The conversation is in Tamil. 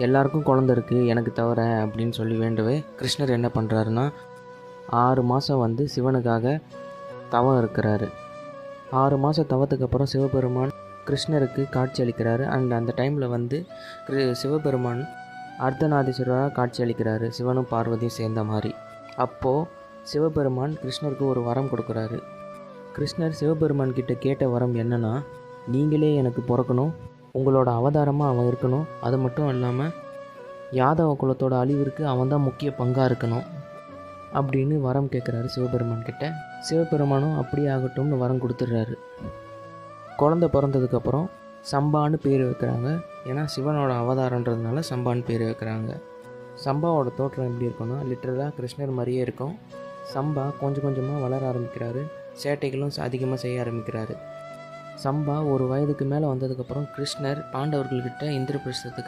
எல்லாருக்கும் குழந்த இருக்குது எனக்கு தவிர அப்படின்னு சொல்லி வேண்டவே கிருஷ்ணர் என்ன பண்ணுறாருன்னா 6 மாதம் வந்து சிவனுக்காக தவம் இருக்கிறாரு. 6 மாதம் தவத்துக்கு அப்புறம் சிவபெருமான் கிருஷ்ணருக்கு காட்சி அளிக்கிறாரு. அந்த டைமில் வந்து சிவபெருமான் அர்த்தநாதீஸ்வரராக காட்சி அளிக்கிறாரு, சிவனும் பார்வதியும் சேர்ந்த மாதிரி. அப்போது சிவபெருமான் கிருஷ்ணருக்கு ஒரு வரம் கொடுக்குறாரு. கிருஷ்ணர் சிவபெருமான் கிட்ட கேட்ட வரம் என்னன்னா, நீங்களே எனக்கு பிறக்கணும், உங்களோட அவதாரமாக அவன் இருக்கணும், அது மட்டும் இல்லாமல் யாதவ குலத்தோட அழிவிற்கு அவன் தான் முக்கிய பங்காக இருக்கணும் அப்படின்னு வரம் கேட்குறாரு சிவபெருமான் கிட்ட. சிவபெருமானும் அப்படியே ஆகட்டும்னு வரம் கொடுத்துட்றாரு. குழந்தை பிறந்ததுக்கப்புறம் சம்பான்னு பேர் வைக்கிறாங்க. ஏன்னா சிவனோட அவதாரன்றதுனால சம்பான்னு பேர் வைக்கிறாங்க. சம்பாவோட தோற்றம் எப்படி இருக்குன்னா, லிட்டரலாக கிருஷ்ணர் மாதிரியே இருக்கும். சம்பா கொஞ்சம் கொஞ்சமாக வளர ஆரம்பிக்கிறாரு, சேட்டைகளும் அதிகமாக செய்ய ஆரம்பிக்கிறாரு. சம்பா ஒரு வயதுக்கு மேலே வந்ததுக்கப்புறம் கிருஷ்ணர் பாண்டவர்கள்கிட்ட இந்திரபிரஸ்தத்துக்கு